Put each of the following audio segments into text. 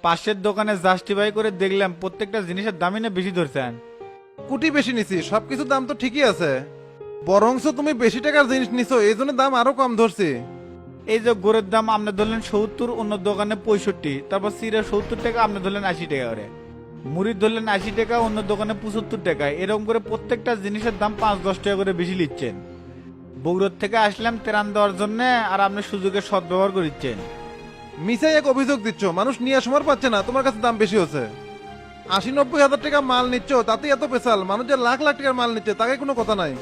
পাশের দোকানে জাস্টিফাই করে দেখলাম প্রত্যেকটা জিনিসের দামই না বেশি ধরছেন। কুটি বেশি নিছি, সবকিছুর দাম তো ঠিকই আছে, বরংস তুমি বেশি টাকার জিনিস নিছো এই জন্য দাম আরো কম ধরছি। এই যে গোড়ের দাম আপনি ধরলেন 70, অন্য দোকানে 65, তারপর চিরা 70 টাকা, আপনি ধরলেন 80 টাকা করে। মুড়ি ধরলেন 80 টাকা, অন্য দোকানে 75 টাকা। এরকম করে প্রত্যেকটা জিনিসের দাম 5-10 টাকা করে বেশি নিচ্ছেন। বগুড়ার থেকে আসলাম তেরান দেওয়ার জন্য, আর আপনি সুযোগের সদ্ব্যবহার করছেন। মিসাই এক অভিযোগ দিচ্ছ, মানুষ নিয়ে সময় পাচ্ছে না, তোমার কাছে দাম বেশি হচ্ছে। 80-90 হাজার টাকা মাল নিচ্ছ, তাতে এত পেশাল, মানুষ যে লাখ লাখ টাকার মাল নিচ্ছে তাকে কোনো কথা নাই।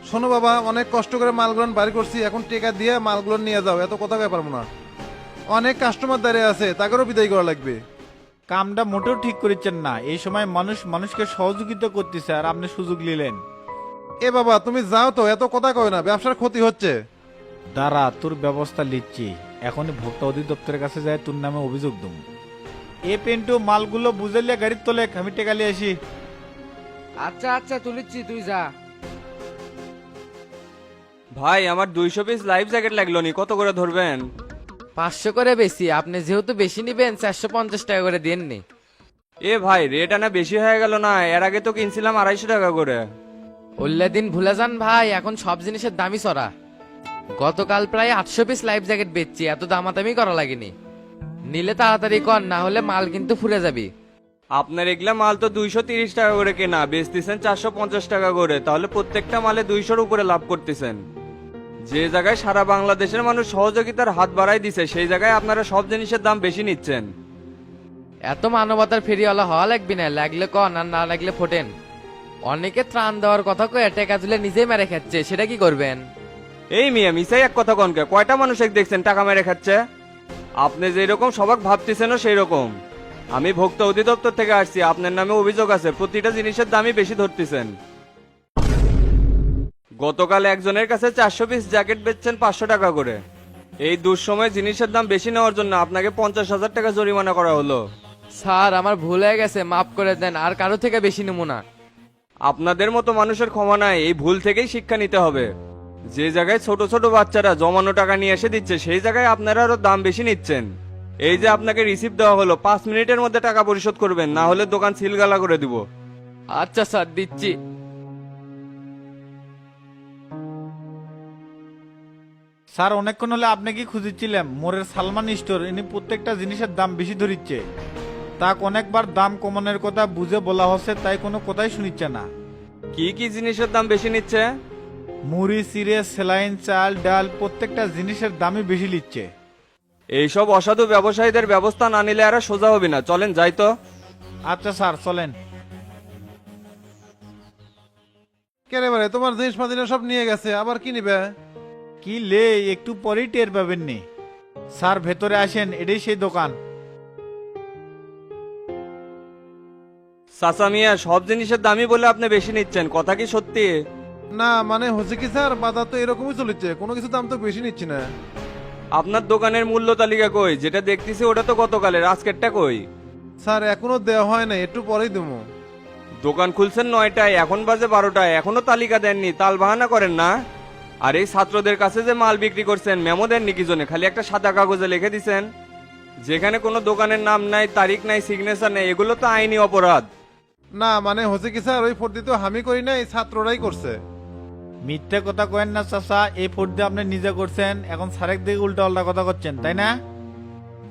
শোনো বাবা, অনেক কষ্ট করে মালগুলো বাড়ি করছি, এখন টাকা দিয়ে মালগুলো নিয়ে যাও, এত কথা কয়ে পারবো না। অনেক কাস্টমার দাঁড়িয়ে আছে, তাদেরও বিদায় করা লাগবে। কামটা মোটেও ঠিক করছেন না। এই সময় মানুষ মানুষকে সহযোগিতা করতেছে, আর আপনি সুযোগ নিলেন। এ বাবা তুমি যাও তো, এত কথা কয় না, ব্যবসার ক্ষতি হচ্ছে। দাঁড়া, তোর ব্যবস্থা নিচ্ছি। এখনই ভোক্তা অধিদপ্তরের কাছে যায় তোর নামে অভিযোগ দেব। এ পেন্টু মালগুলো বুঝাইলে গাড়ির তোলে, আমি টেকালি আসি। আচ্ছা আচ্ছা তুলিচ্ছি, তুই যা। ভাই আমার 200 পিস লাইফ জ্যাকেট লাগলো নি, কত করে ধরবেন? 500 করে বেশি, আপনি যেহেতু বেশি নিবেন 450 টাকা করে দেননি। এ ভাই রেট আনা বেশি হয়ে গেল না? এর আগে তো কিনছিলাম 250 টাকা করে। ওল্লা দিন ভুলে যান ভাই, এখন সব জিনিসের দামই চড়া। গতকাল প্রায় 800 পিস লাইফ জ্যাকেট বেচছি, এত দামাদামি করা লাগেনি। নিলে তাড়াতাড়ি কর, না হলে মাল কিন্তু ফুরে যাবি। আপনার এগুলা মাল তো 230 টাকা করে কেনা, বেচতেছেন 450 টাকা করে, তাহলে প্রত্যেকটা মালে 200-র উপরে লাভ করতেছেন। যে জায়গায় সারা বাংলাদেশের মানুষ সহযোগিতার হাত বাড়াই দিছে, সেই জায়গায় আপনারা সব জিনিসের দাম বেশি নিচ্ছেন। এত মানবতার ফেরিওয়ালা হওয়া লাগবি না, লাগলে কন আর না লাগলে ফোটেন। অনেকে ত্রাণ দেওয়ার কথা কয়ে টেকা তুলে নিজেই মেরে খাচ্ছে, সেটা কি করবেন? এই মিয়া মিসাই এক কথা কনকে, কয়টা মানুষ এক দেখছেন টাকা মেরে খাচ্ছে? আপনি যেরকম সবাক ভাবতেছেনও সেই রকম। আমি ভোক্তা অধিদপ্তর থেকে আসছি, আপনার নামে অভিযোগ আছে, প্রতিটা জিনিসের দামই বেশি ধরতেছেন। গতকাল একজনের কাছে 400 পিস জ্যাকেট বেচছেন 500 টাকা করে। এই দুঃসময় জিনিসের দাম বেশি নেওয়ার জন্য আপনাকে 50,000 টাকা জরিমানা করা হলো। স্যার আমার ভুল হয়ে গেছে, মাফ করে দেন, আর কারো থেকে বেশি নেব না। আপনাদের মতো মানুষের ক্ষমা নাই, এই ভুল থেকেই শিক্ষা নিতে হবে। যে জায়গায় ছোট ছোট বাচ্চারা জমানো টাকা নিয়ে এসে দিচ্ছে, সেই জায়গায় আপনারা আরো দাম বেশি নিচ্ছেন। এই যে আপনাকে রিসিপ্ট দেওয়া হলো, 5 মিনিটের মধ্যে টাকা পরিশোধ করবেন, না হলে দোকান সিলগালা করে দিব। আচ্ছা স্যার, দিচ্ছি। স্যার অনেকক্ষণ হলে আপনি কি খুঁজেছিলাম? মোরের সালমান স্টোর, ইনি প্রত্যেকটা জিনিসের দাম বেশি ধরিচ্ছে। তাক অনেকবার দাম কমানোর কথা বুঝে বলা হচ্ছে, তাই কোনো কথাই শুনিচ্ছে না। কি কি জিনিসের দাম বেশি নিচ্ছে? মুড়ি, চিড়ে, সেলাইন, চাল, ডাল, প্রত্যেকটা জিনিসের দামই বেশি নিচ্ছে। এইসব অসাধু ব্যবসায়ীদের ব্যবস্থা না নিলে আর সোজা হবে না, চলেন যাই তো। আচ্ছা স্যার, চলেন। কেন বারে তোমার জিনিস মাদিনা সব নিয়ে গেছে, আবার কি নিবে? কি লে, একটু পরেই টের পাবেন নি। স্যার ভেতরে আসেন, এটাই সেই দোকান। চাচা মিয়া, সব জিনিসের দামই বলে আপনি বেশি নিচ্ছেন, কথা কি সত্যি? না মানে হচ্ছে কি স্যার, বাজার তো এরকমই চলেছে, কোনো কিছু দাম তো বেশি নিচ্ছি না। আপনার দোকানের মূল্য তালিকা কই? যেটা দেখতেছি ওটা তো গতকালের, আজকেরটা কই? স্যার এখনো দেওয়া হয় না, একটু পরেই দেবো। দোকান খুলছেন 9টায়, এখন বাজে 12টায়, এখনো তালিকা দেননি, তাল বাহানা করেন না। আর এই ছাত্রদের কাছে যে মাল বিক্রি করছেন, মেমো দেননি কি জন্য? খালি একটা সাদা কাগজে লিখে দিছেন, যেখানে কোনো দোকানের নাম নাই, তারিখ নাই, সিগনেচার নেই, এগুলো তো আইনি অপরাধ। না মানে হচ্ছে কি স্যার, ওই ফর্দি তো আমি করি নাই, ছাত্ররাই করছে। মিথ্যে কথা কয়েন না চাচা, এই ফোর্ট আপনি নিজে করছেন, এখন স্যারের দিকে উল্টা পাল্টা কথা করছেন, তাই না?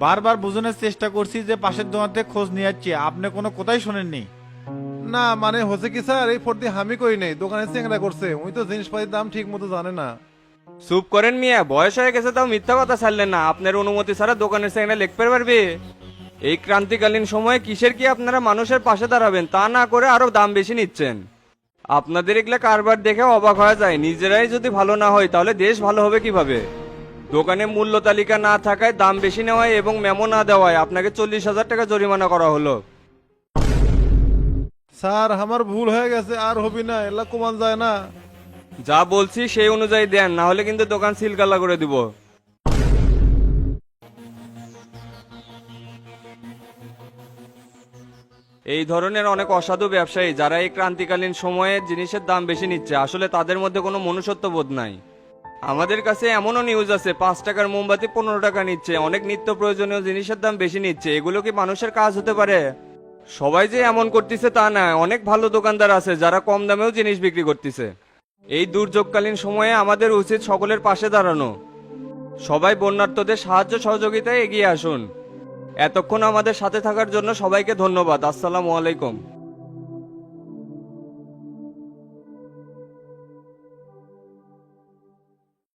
বারবার বোঝানোর চেষ্টা করছি যে পাশের দোকান থেকে খোঁজ নিয়ে যাচ্ছি, আপনি কোনো কথাই শোনেননি। না মানে হচ্ছে কি স্যার, এই ফর্দি আমি করি নাই, দোকানের চেংরা করছে, ওই তো জিনিসপাতির দাম ঠিক মতো জানে না। চুপ করেন মিয়া, বয়স হয়ে গেছে তাও মিথ্যা কথা ছাড়লেন না। আপনার অনুমতি ছাড়া দোকানের সেখানে লিখতে পারবে? এই ক্রান্তিকালীন সময়ে কিসের কি আপনারা মানুষের পাশে দাঁড়াবেন, তা না করে আরো দাম বেশি নিচ্ছেন। আপনাদের এগুলা কারবার দেখে অবাক হয়ে যায়। নিজেরাই যদি ভালো না হয় তাহলে দেশ ভালো হবে কিভাবে? দোকানে মূল্য তালিকা না থাকায়, দাম বেশি নেওয়ায় এবং মেমো না দেওয়ায় আপনাকে 40,000 টাকা জরিমানা করা হলো। স্যার আমার ভুল হয়ে গেছে, আর হবি না, এলা কমান যায় না। যা বলছি সেই অনুযায়ী দেন, না হলে কিন্তু দোকান সিলগালা করে দিব। এই ধরনের অনেক অসাধু ব্যবসায়ী যারা এই ক্রান্তিকালীন সময়ে জিনিসের দাম বেশি নিচ্ছে, আসলে তাদের মধ্যে কোনো মনুষ্যত্ব বোধ নাই। আমাদের কাছে এমনও নিউজ আছে 5 টাকার মোমবাতি 15 টাকা নিচ্ছে, অনেক নিত্য প্রয়োজনীয় জিনিসের দাম বেশি নিচ্ছে। এগুলো কি মানুষের কাজ হতে পারে? সবাই যে এমন করতেছে তা না, অনেক ভালো দোকানদার আছে যারা কম দামেও জিনিস বিক্রি করতেছে। এই দুর্যোগকালীন সময়ে আমাদের উচিত সকলের পাশে দাঁড়ানো। সবাই বন্যার্তদের সাহায্য সহযোগিতায় এগিয়ে আসুন। এতক্ষণ আমাদের সাথে থাকার জন্য সবাইকে ধন্যবাদ। আসসালামু আলাইকুম।